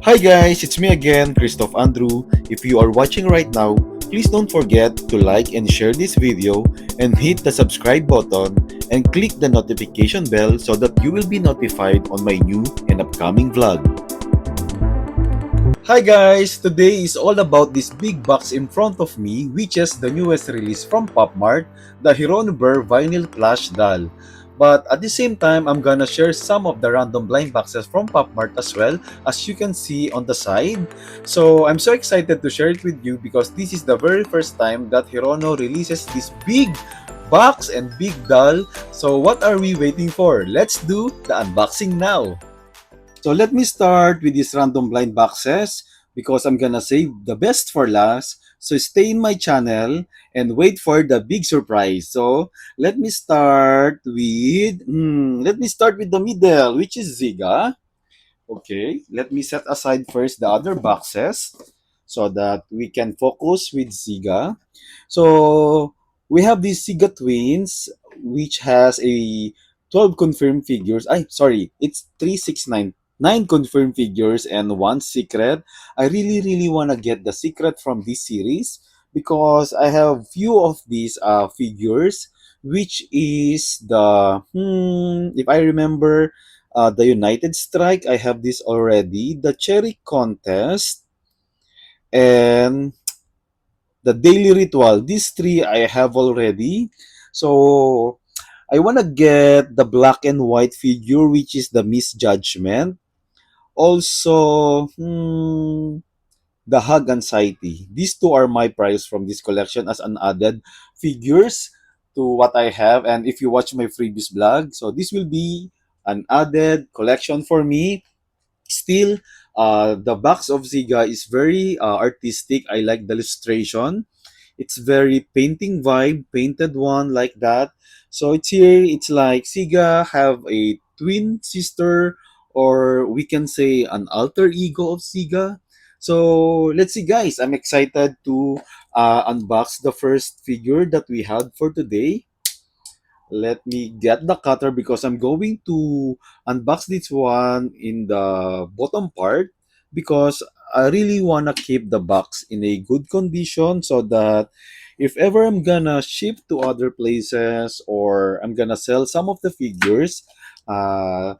Hi guys, it's me again, Christoph Andrew. If you are watching right now, please don't forget to like and share this video and hit the subscribe button and click the notification bell so that you will be notified on my new and upcoming vlog. Hi guys, today is all about this big box in front of me, which is the newest release from Pop Mart, the Hironober Vinyl Plush Doll. But at the same time, I'm gonna share some of the random blind boxes from Pop Mart as well, as you can see on the side. So I'm so excited to share it with you because this is the very first time that Hirono releases this big box and big doll. So what are we waiting for? Let's do the unboxing now. So let me start with these random blind boxes because I'm gonna save the best for last. So stay in my channel and wait for the big surprise. So let me start with the middle, which is Ziga. Okay, let me set aside first the other boxes so that we can focus with Ziga. So we have these Ziga twins, which has a 12 confirmed figures. It's 369. Nine confirmed figures and one secret. I really want to get the secret from this series because I have few of these figures, which is if I remember, the United Strike. I have this already. The Cherry Contest and the Daily Ritual. These three I have already. So I want to get the black and white figure, which is the Misjudgment. Also, the Hug Anxiety. These two are my prize from this collection as an added figures to what I have. And if you watch my previous vlog, so this will be an added collection for me. Still, the box of Ziga is very artistic. I like the illustration. It's very painting vibe, painted one like that. So it's here. It's like Ziga have a twin sister, or we can say an alter ego of Ziga. So let's see, guys. I'm excited to unbox the first figure that we had for today. Let me get the cutter because I'm going to unbox this one in the bottom part because I really want to keep the box in a good condition so that if ever I'm gonna ship to other places or I'm gonna sell some of the figures, uh,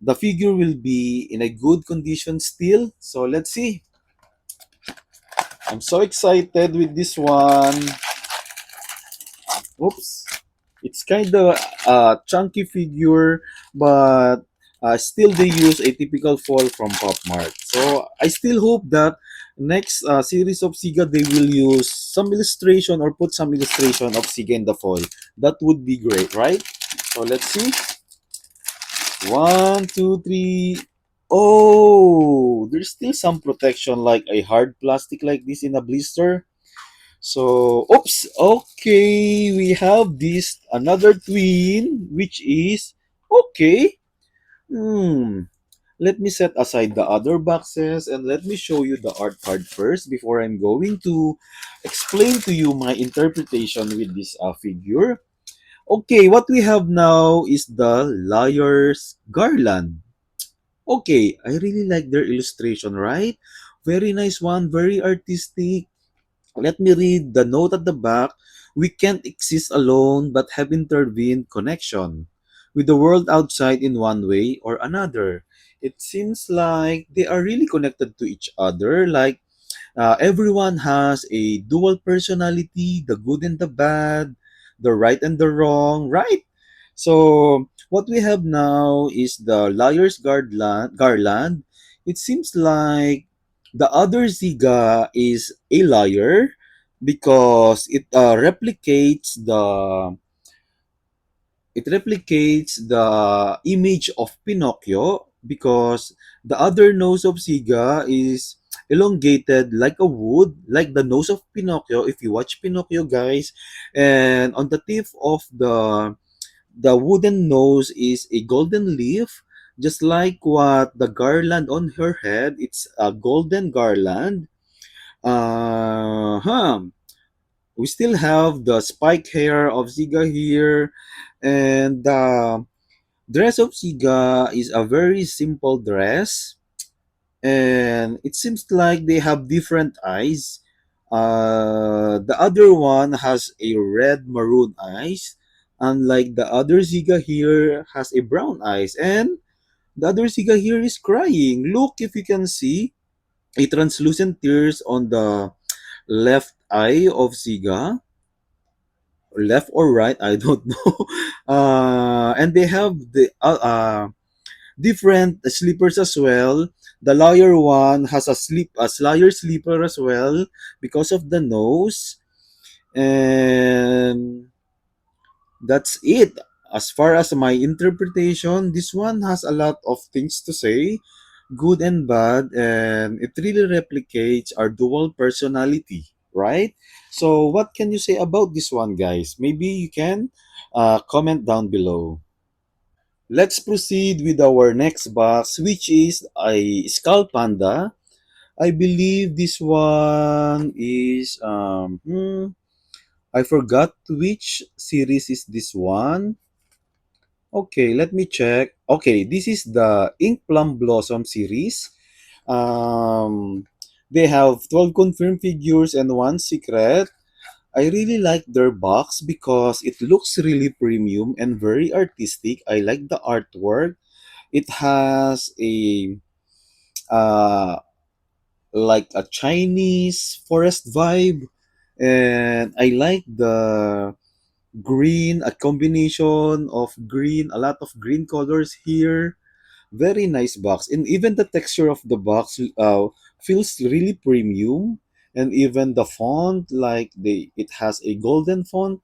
the figure will be in a good condition still. So let's see. I'm so excited with this one. Oops. It's kind of a chunky figure, but still they use a typical foil from Pop Mart. So I still hope that next series of Siga they will use some illustration or put some illustration of Siga in the foil. That would be great, right? So let's see. One, two, three. Oh, there's still some protection like a hard plastic like this in a blister. So, oops, okay, we have this another twin, which is okay. Hmm. Let me set aside the other boxes and let me show you the art card first before I'm going to explain to you my interpretation with this figure. Okay, what we have now is the Liar's Garland. Okay, I really like their illustration, right? Very nice one, very artistic. Let me read the note at the back. We can't exist alone but have intervened connection with the world outside in one way or another. It seems like they are really connected to each other. Like everyone has a dual personality, the good and the bad, the right and the wrong, right? So what we have now is the garland. It seems like the other Ziga is a liar because it replicates the image of Pinocchio because the other nose of Ziga is elongated like a wood, like the nose of Pinocchio. If you watch Pinocchio, guys, and on the tip of the wooden nose is a golden leaf, just like what the garland on her head. It's a golden garland. Huh. We still have the spike hair of Ziga here, and the dress of Ziga is a very simple dress. and it seems like they have different eyes. The other one has a red maroon eyes, unlike the other Ziga here has a brown eyes, and the other Ziga here is crying. Look, if you can see a translucent tears on the left eye of Ziga, left or right, I don't know. And they have the different sleepers as well. The lawyer one has a lawyer sleeper as well because of the nose, and that's it. As far as my interpretation, this one has a lot of things to say, good and bad, and it really replicates our dual personality, right? So, what can you say about this one, guys? Maybe you can comment down below. Let's proceed with our next box, which is a Skull Panda. I believe this one is I forgot which series is this one. Okay, let me check. Okay, this is the Ink Plum Blossom series. Um, they have 12 confirmed figures and one secret. I really like their box because it looks really premium and very artistic. I like the artwork. It has a uh, like a Chinese forest vibe, and I like the green, a combination of green, a lot of green colors here. Very nice box, and even the texture of the box feels really premium, and even the font, like it has a golden font.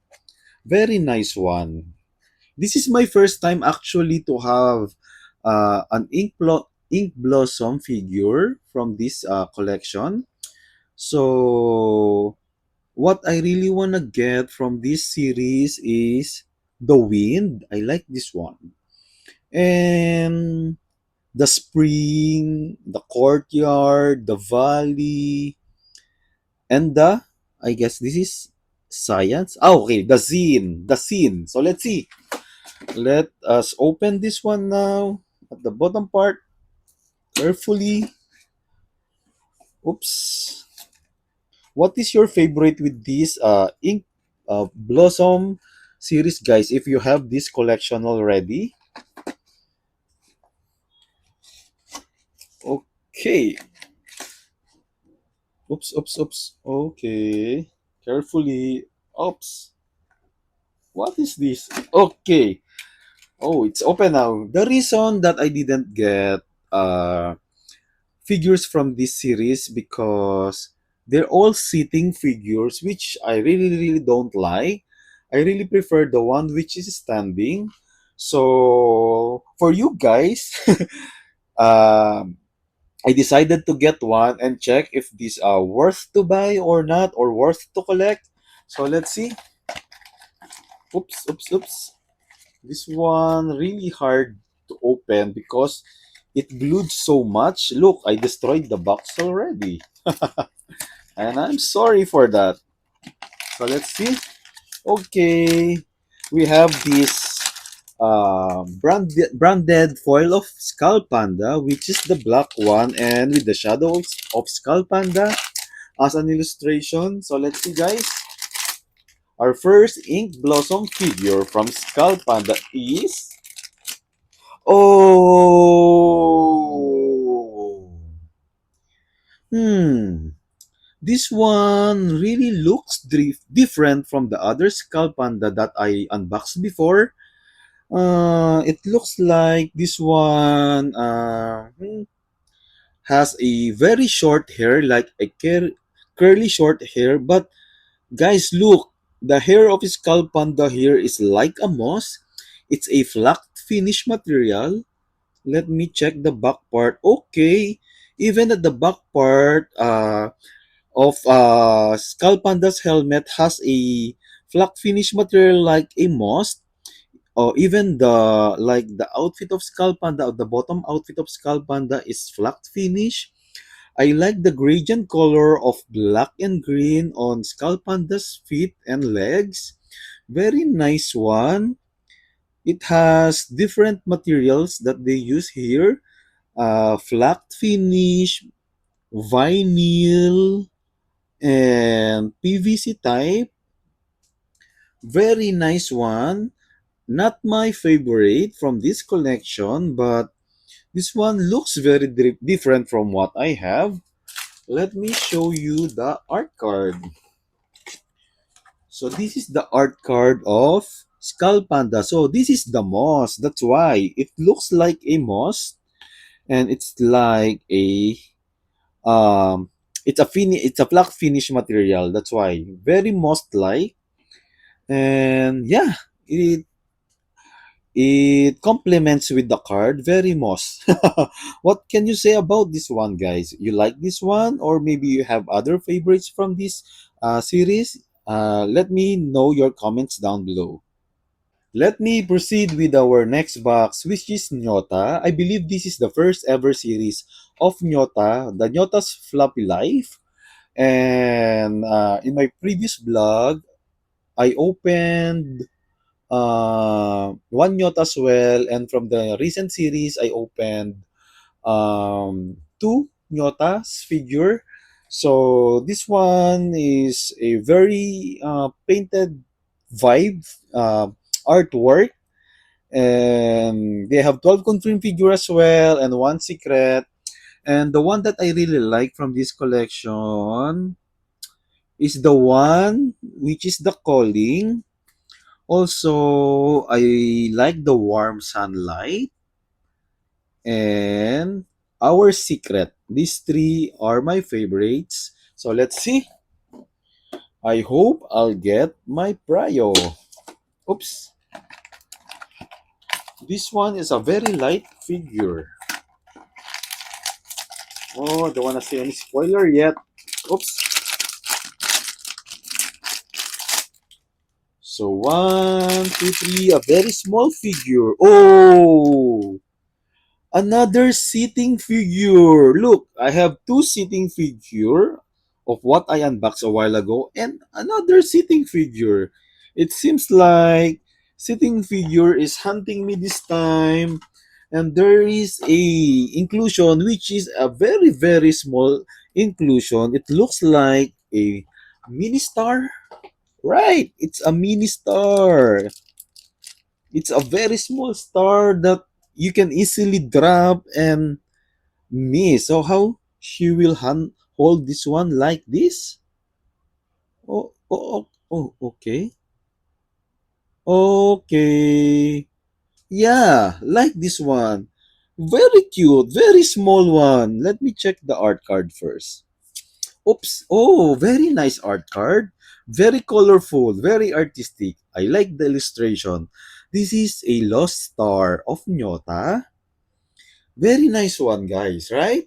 Very nice one. This is my first time actually to have an ink blossom figure from this collection. So what I really wanna get from this series is the wind. I like this one. And the spring, the courtyard, the valley, and the I guess this is science. Oh, okay, the scene. The scene. So let's see. Let us open this one now at the bottom part carefully. Oops. What is your favorite with this ink blossom series, guys? If you have this collection already. Okay. Oops, oops, oops. Okay. Carefully. Oops. What is this? Okay. Oh, it's open now. The reason that I didn't get figures from this series because they're all sitting figures, which I really don't like. I really prefer the one which is standing. So for you guys, um, I decided to get one and check if these are worth to buy or not, or worth to collect. So let's see. Oops, oops, oops. This one really hard to open because it glued so much. Look, I destroyed the box already. And I'm sorry for that. So let's see. Okay, we have this branded foil of Skull Panda, which is the black one, and with the shadow of Skull Panda as an illustration. So let's see, guys. Our first ink blossom figure from Skull Panda is oh hmm. This one really looks different from the other Skull Panda that I unboxed before. It looks like this one has a very short hair, like a curly short hair. But guys, look, the hair of Skull Panda here is like a moss. It's a flat finish material. Let me check the back part. Okay, even at the back part, of Skull Panda's helmet has a flat finish material like a moss, or even the outfit of Skull Panda, or the bottom outfit of Skull Panda is flat finish. I like the gradient color of black and green on Skull Panda's feet and legs. Very nice one. It has different materials that they use here. flat finish, vinyl, and PVC type. Very nice one. Not my favorite from this collection, but this one looks very different from what I have. Let me show you the art card. So this is the art card of Skull Panda. So this is the moss. That's why it looks like a moss, and it's like a um it's a black finish material. That's why very moss like. And yeah, it it complements with the card. Very moss. What can you say about this one, guys? You like this one, or maybe you have other favorites from this series? Let me know your comments down below. Let me proceed with our next box, which is Nyota. I believe this is the first ever series of Nyota, the Nyota's Floppy Life. And in my previous vlog, I opened one Nyota as well. And from the recent series, I opened two Nyota's figure. So this one is a very painted vibe artwork, and they have 12 confirmed figure as well and one secret. And the one that I really like from this collection is the one which is the calling. Also, I like the warm sunlight and our secret. These three are my favorites. So let's see. I hope I'll get my prio. Oops. This one is a very light figure. Oh, I don't want to say any spoiler yet. Oops. So one, two, three, a very small figure. Oh, another sitting figure. Look, I have two sitting figure of what I unboxed a while ago and another sitting figure. It seems like sitting figure is hunting me this time, and there is a inclusion which is a very very small inclusion. It looks like a mini star. Right, it's a mini star. It's a very small star that you can easily drop and miss. So how she will hold this one like this? Okay. Okay. Yeah, like this one. Very cute, very small one. Let me check the art card first. Oops. Oh, very nice art card. Very colorful, very artistic. I like the illustration. This is a lost star of Nyota. Very nice one, guys, right?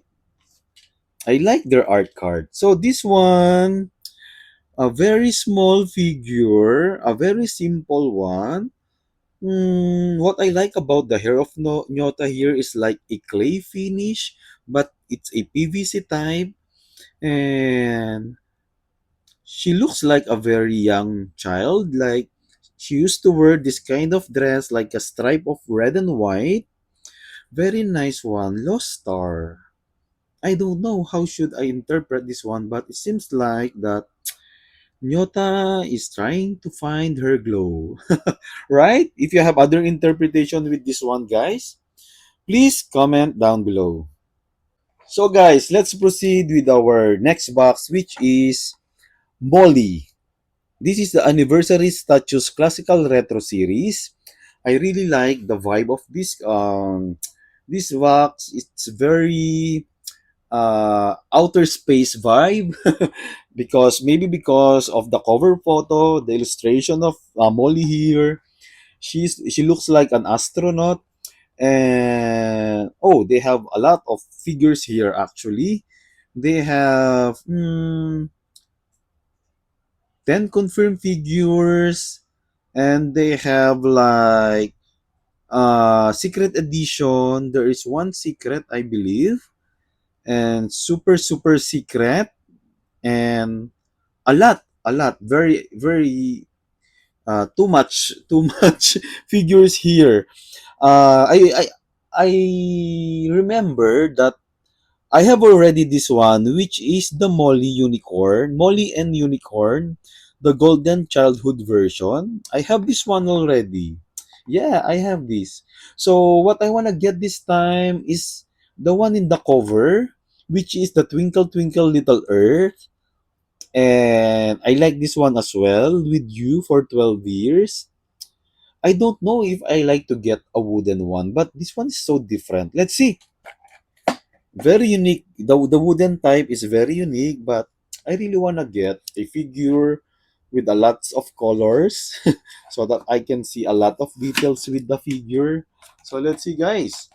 I like their art card. So this one, a very small figure, a very simple one. What I like about the hair of Nyota here is like a clay finish, but it's a PVC type, and she looks like a very young child. Like she used to wear this kind of dress, like a stripe of red and white. Very nice one, Lost Star. I don't know how should I interpret this one, but it seems like that Nyota is trying to find her glow. Right? If you have other interpretation with this one, guys, please comment down below. So guys, let's proceed with our next box, which is Molly. This is the Anniversary Statues Classical Retro Series. I really like the vibe of this box. It's very outer space vibe because maybe because of the cover photo, the illustration of Molly here. She looks like an astronaut, and oh, they have a lot of figures here actually. They have 10 confirmed figures, and they have like secret edition. There is one secret, I believe, and super secret, and a lot, very very too much figures here. I I remember that I have already this one, which is the Molly Unicorn, Molly and Unicorn, the Golden Childhood version. I have this one already. Yeah, I have this. So what I wanna get this time is the one in the cover, which is the Twinkle Twinkle Little Earth. And I like this one as well, with you for 12 years. I don't know if I like to get a wooden one, but this one is so different. Let's see. Very unique. The wooden type is very unique, but I really wanna get a figure with a lots of colors so that I can see a lot of details with the figure. So let's see, guys.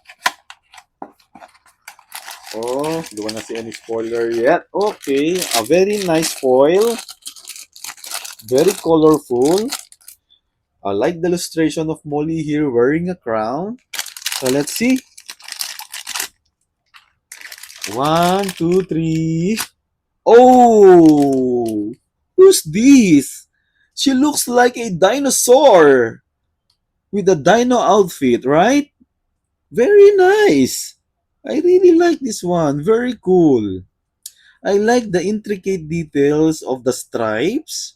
Oh, don't wanna see any spoiler yet. Okay, a very nice foil, very colorful. I like the illustration of Molly here wearing a crown. So let's see. One, two, three. Oh, who's this? She looks like a dinosaur with a dino outfit, right? Very nice. I really like this one. Very cool. I like the intricate details of the stripes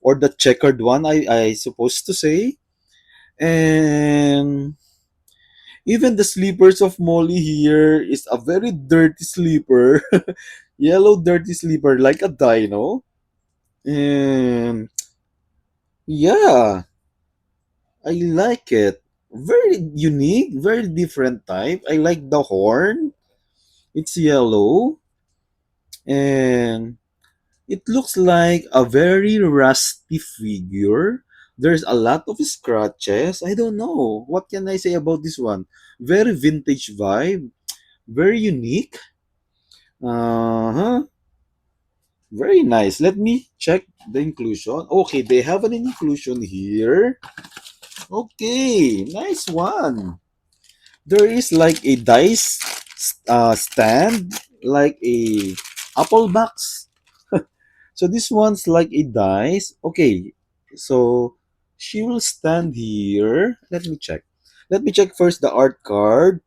or the checkered one, I supposed to say. And even the sleepers of Molly here is a very dirty sleeper. Yellow dirty sleeper like a dino. And yeah, I like it. Very unique, very different type. I like the horn. It's yellow and it looks like a very rusty figure. There's a lot of scratches. I don't know. What can I say about this one? Very vintage vibe, very unique. Uh-huh. Very nice. Let me check the inclusion. Okay, they have an inclusion here. Okay, nice one. There is like a dice stand, like a apple box. So this one's like a dice. Okay, so she will stand here. Let me check. Let me check first the art card.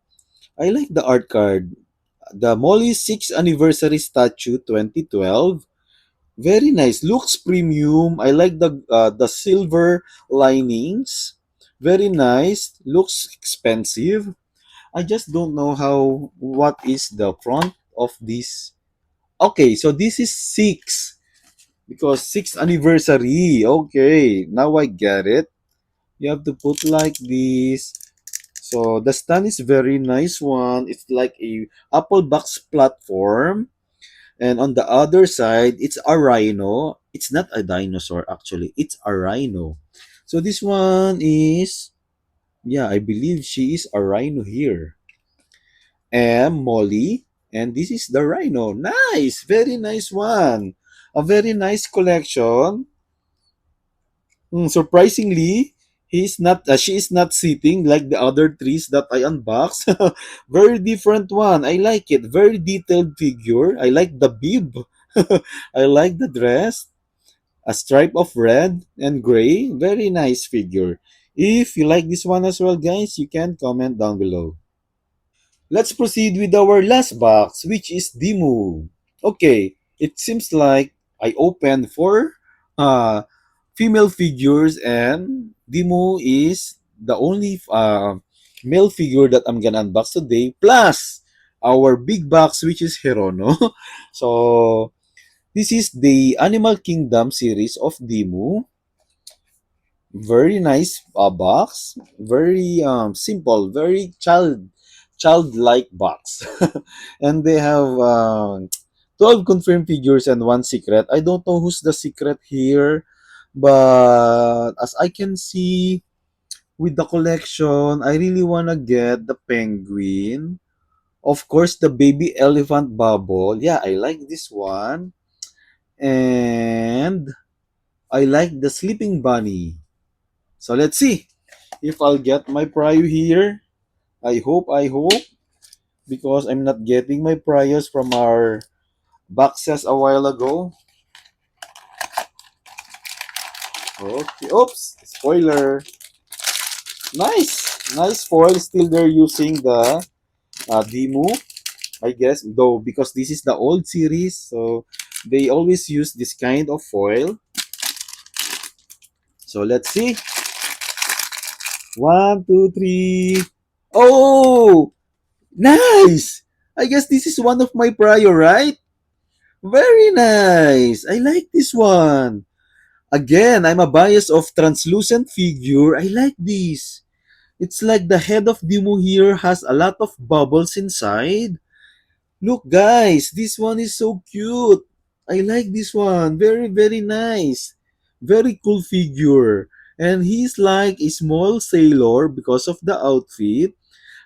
I like the art card. The Molly 6th Anniversary Statue 2012. Very nice. Looks premium. I like the silver linings. Very nice. Looks expensive. I just don't know what is the front of this. Okay, so this is 6 because 6th anniversary. Okay, now I get it. You have to put like this. So the stand is very nice one. It's like a Apple box platform. And on the other side, it's a rhino. It's not a dinosaur actually. It's a rhino. So this one is, yeah, I believe she is a rhino here. And Molly, and this is the rhino. Nice, very nice one. A very nice collection. Surprisingly, she is not sitting like the other trees that I unboxed. Very different one. I like it. Very detailed figure. I like the bib. I like the dress. A stripe of red and gray. Very nice figure. If you like this one as well, guys, you can comment down below. Let's proceed with our last box, which is Dimu. Okay, it seems like I opened four female figures, and Dimu is the only male figure that I'm gonna unbox today, plus our big box, which is Hirono. So, this is the Animal Kingdom series of Dimu. Very nice box. Very simple. Very childlike box. And they have 12 confirmed figures and one secret. I don't know who's the secret here, but as I can see with the collection, I really wanna get the penguin. Of course, the baby elephant bubble. Yeah, I like this one. And I like the sleeping bunny. So let's see if I'll get my prio here. I hope, because I'm not getting my priors from our boxes a while ago. Okay, oops, spoiler. Nice. Nice foil. Still they're using the Dimu, I guess, though, because this is the old series, so they always use this kind of foil. So let's see. One, two, three. Oh, nice. I guess this is one of my prior, right? Very nice. I like this one. Again, I'm a bias of translucent figure. I like this. It's like the head of Dimu here has a lot of bubbles inside. Look, guys, this one is so cute. I like this one. Very, very nice. Very cool figure. And he's like a small sailor because of the outfit.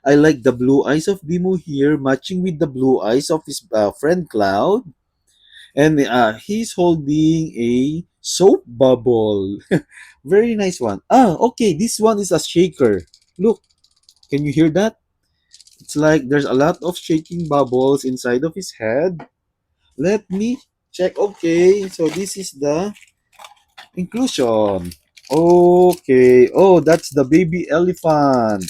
I like the blue eyes of Dimu here matching with the blue eyes of his friend Cloud. And he's holding a soap bubble. Very nice one. Ah, okay, this one is a shaker. Look, can you hear that? It's like there's a lot of shaking bubbles inside of his head. Let me check. Okay, so this is the inclusion. Okay. Oh, that's the baby elephant.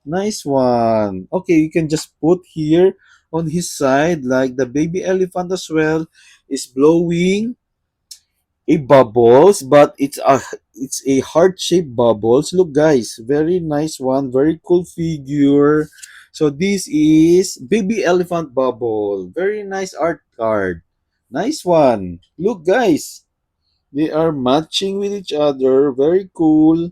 Nice one. Okay, you can just put here on his side, like the baby elephant as well is blowing a bubbles, but it's a heart-shaped bubbles. Look, guys, very nice one, very cool figure. So this is baby elephant bubble. Very nice art card. Nice one. Look, guys, they are matching with each other. Very cool.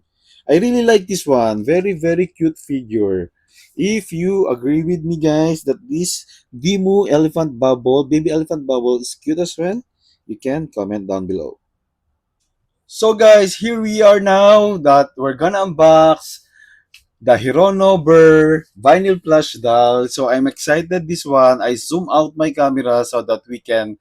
I really like this one. Very, very cute figure. If you agree with me, guys, that this Dimu elephant bubble, baby elephant bubble is cute as well, you can comment down below. So guys, here we are now that we're gonna unbox the Hirono Burr vinyl plush doll. So I'm excited this one. I zoom out my camera so that we can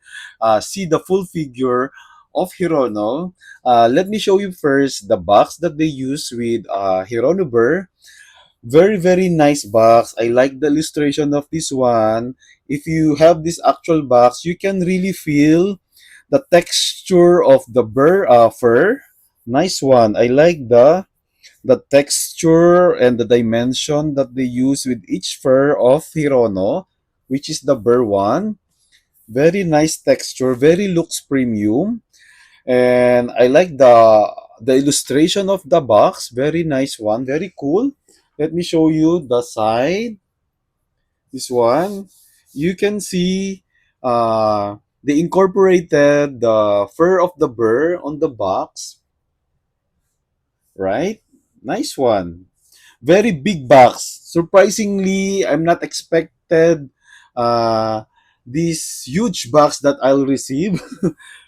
see the full figure of Hirono. Let me show you first the box that they use with Hirono Burr. Very, very nice box. I like the illustration of this one. If you have this actual box, you can really feel the texture of the fur. Nice one. I like the texture and the dimension that they use with each fur of Hirono, which is the burr one. Very nice texture, very looks premium. And I like the illustration of the box. Very nice one, very cool. Let me show you the side. This one. You can see they incorporated the fur of the burr on the box, right? Nice one. Very big box. Surprisingly, I'm not expected uh, this huge box that I'll receive.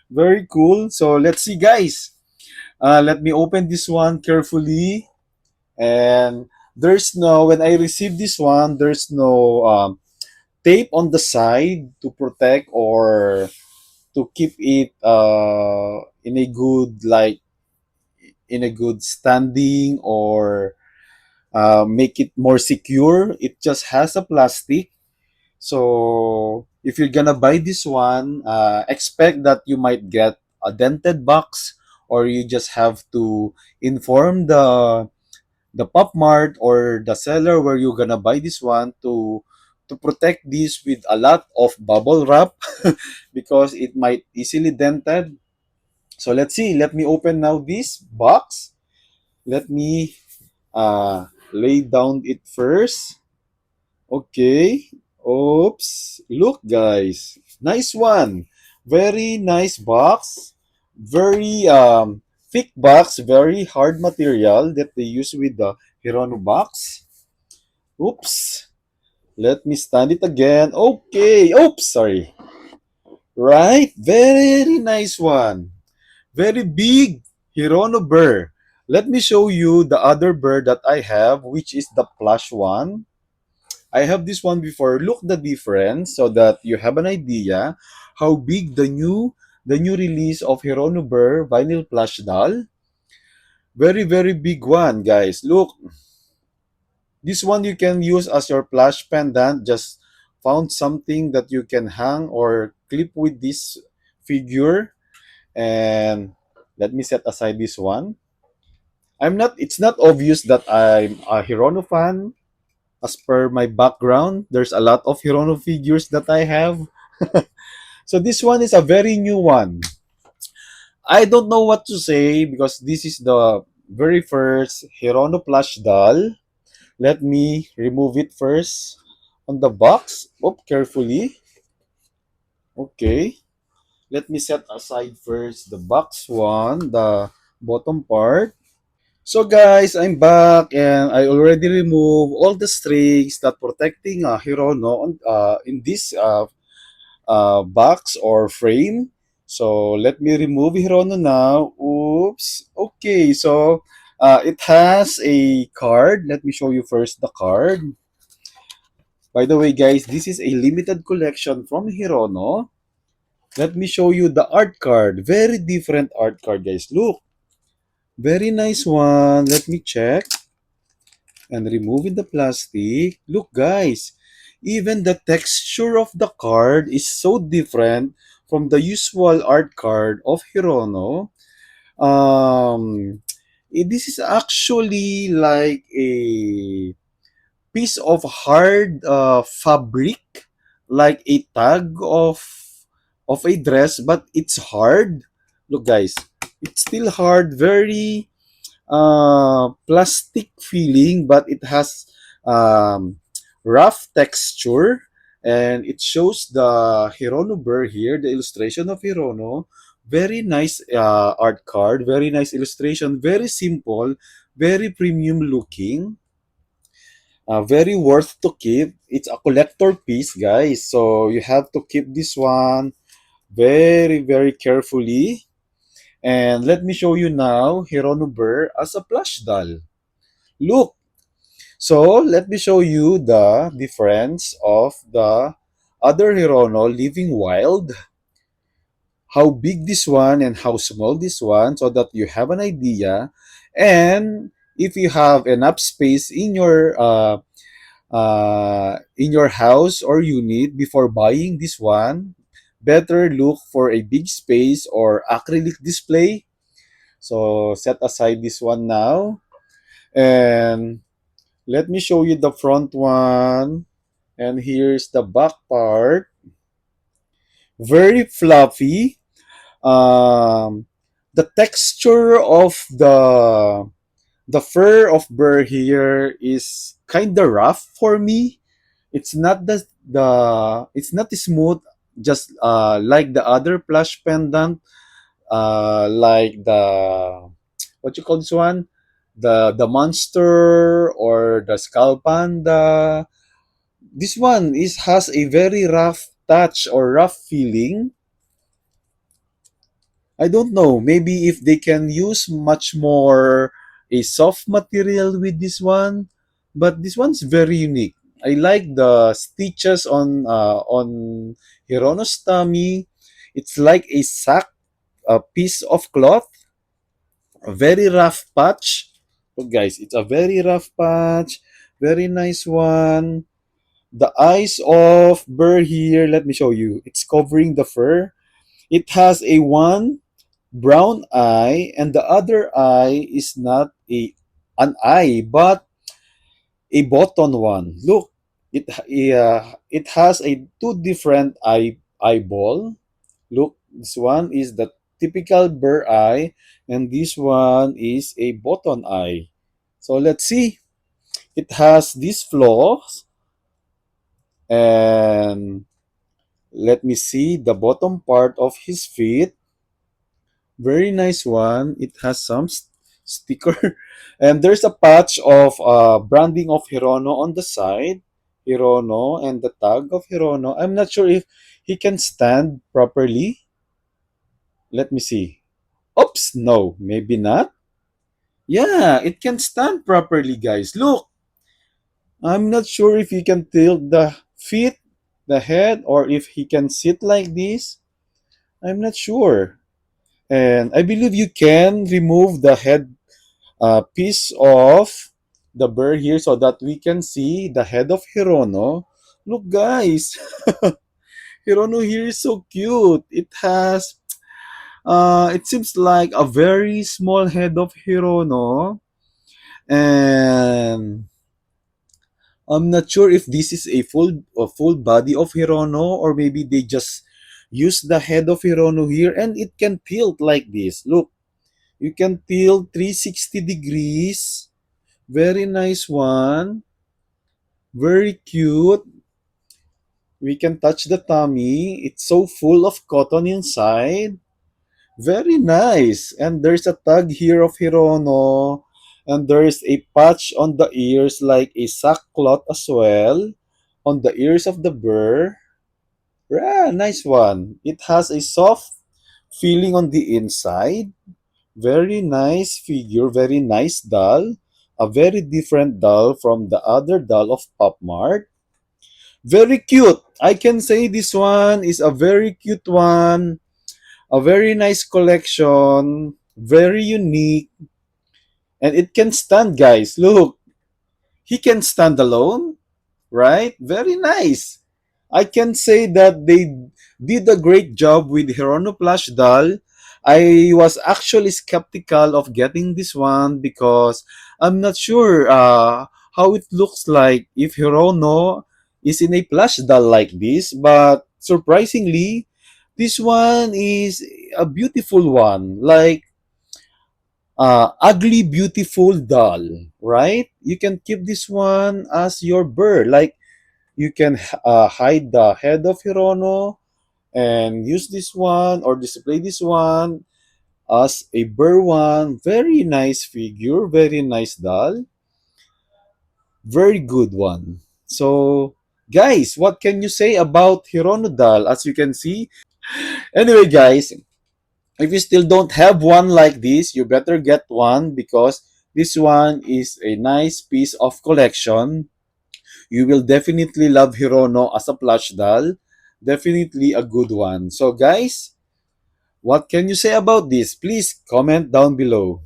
Very cool. So let's see, guys. Let me open this one carefully. And there's no, when I received this one, there's no tape on the side to protect or to keep it in a good, like, in a good standing or make it more secure. It just has a plastic. So if you're gonna buy this one, expect that you might get a dented box, or you just have to inform the pop mart or the seller where you're gonna buy this one to protect this with a lot of bubble wrap because it might easily dented. So let's see. Let me open now this box. Let me lay down it first. Okay. Oops. Look, guys. Nice one. Very nice box. Very thick box. Very hard material that they use with the Hirono box. Oops. Let me stand it again. Okay. Oops. Sorry. Right. Very nice one. Very big Hirono burr. Let me show you the other burr that I have, which is the plush one. I have this one before. Look the difference so that you have an idea how big the new release of Hirono Burr vinyl plush doll. Very, very big one, guys. Look, this one you can use as your plush pendant. Just found something that you can hang or clip with this figure. And let me set aside this one. It's not obvious that I'm a Hirono fan. As per my background, there's a lot of Hirono figures that I have. So this one is a very new one. I don't know what to say because this is the very first Hirono plush doll. Let me remove it first on the box. Oh, carefully. Okay. Let me set aside first the box one, the bottom part. So guys, I'm back and I already removed all the strings that protecting Hirono in this box or frame. So let me remove Hirono now. Oops. Okay, so it has a card. Let me show you first the card. By the way, guys, this is a limited collection from Hirono. Let me show you the art card. Very different art card, guys. Look, very nice one. Let me check and removing the plastic. Look, guys, even the texture of the card is so different from the usual art card of Hirono. Um, this is actually like a piece of hard fabric, like a tag of a dress, but it's hard. Look, guys, it's still hard, very plastic feeling, but it has um, rough texture, and it shows the Hirono Burr here, the illustration of Hirono. Very nice art card, very nice illustration, very simple, very premium looking, very worth to keep. It's a collector piece, guys, so you have to keep this one very, very carefully. And let me show you now Hirono Burr as a plush doll. Look, so let me show you the difference of the other Hirono Living Wild, how big this one and how small this one, so that you have an idea. And if you have enough space in your house or unit before buying this one, better look for a big space or acrylic display. So set aside this one now, and let me show you the front one. And here's the back part. Very fluffy. Um, the texture of the fur of Burr here is kind of rough for me. It's not it's not smooth, just like the other plush pendant, like the what you call this one, the monster or the skull panda. This one is has a very rough touch or rough feeling. I don't know. Maybe if they can use much more a soft material with this one, but this one's very unique. I like the stitches on Hirono's tummy. It's like a sack, a piece of cloth, a very rough patch. Look, guys, it's a very rough patch. Very nice one. The eyes of Burr here, let me show you. It's covering the fur. It has a one brown eye, and the other eye is not a an eye but a button one. Look, it has a two different eyeball. Look, this one is the typical bird eye, and this one is a button eye. So let's see. It has these flaws, and let me see the bottom part of his feet. Very nice one. It has some sticker, and there's a patch of branding of Hirono on the side. Hirono and the tag of Hirono. I'm not sure if he can stand properly. Let me see. Oops, no, maybe not. Yeah, it can stand properly, guys. Look, I'm not sure if he can tilt the feet, the head, or if he can sit like this. I'm not sure. And I believe you can remove the head piece of the bird here so that we can see the head of Hirono. Look, guys, Hirono here is so cute. It seems like a very small head of Hirono. And I'm not sure if this is a full body of Hirono, or maybe they just use the head of Hirono here, and it can tilt like this. Look, you can tilt 360 degrees. Very nice one. Very cute. We can touch the tummy. It's so full of cotton inside. Very nice. And there's a tag here of Hirono. And there's a patch on the ears like a sackcloth as well. On the ears of the bear. Yeah, nice one. It has a soft feeling on the inside. Very nice figure. Very nice doll. A very different doll from the other doll of Pop Mart. Very cute. I can say this one is a very cute one. A very nice collection. Very unique. And it can stand, guys. Look, he can stand alone, right? Very nice. I can say that they did a great job with Hirono Plush Doll. I was actually skeptical of getting this one because I'm not sure how it looks like if Hirono is in a plush doll like this. But surprisingly, this one is a beautiful one. Like ugly beautiful doll, right? You can keep this one as your bird. Like you can hide the head of Hirono and use this one or display this one as a bird one. Very nice figure, very nice doll, very good one. So guys, what can you say about Hirono doll? As you can see, anyway guys, if you still don't have one like this, you better get one because this one is a nice piece of collection. You will definitely love Hirono as a plush doll. Definitely a good one. So guys, what can you say about this? Please comment down below.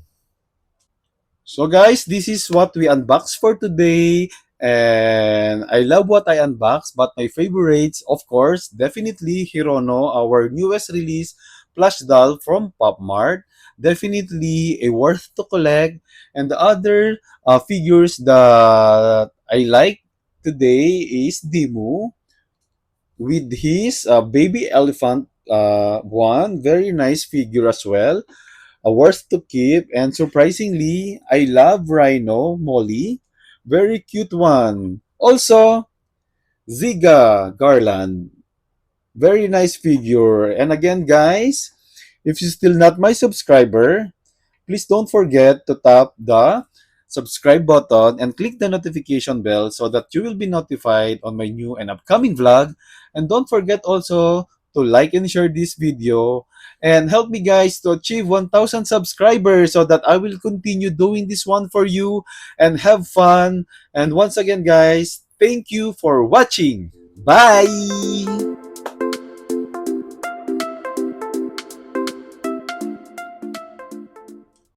So guys, this is what we unboxed for today. And I love what I unboxed, but my favorites, of course, definitely Hirono, our newest release plush doll from Pop Mart. Definitely a worth to collect. And the other figures that I like today is Dimu with his baby elephant one. Very nice figure as well, worth to keep. And surprisingly, I love Rhino Molly. Very cute one. Also, Ziga Garland. Very nice figure. And again, guys, if you're still not my subscriber, please don't forget to tap the subscribe button and click the notification bell so that you will be notified on my new and upcoming vlog. And don't forget also to like and share this video and help me guys to achieve 1,000 subscribers so that I will continue doing this one for you and have fun. And once again guys, thank you for watching. Bye!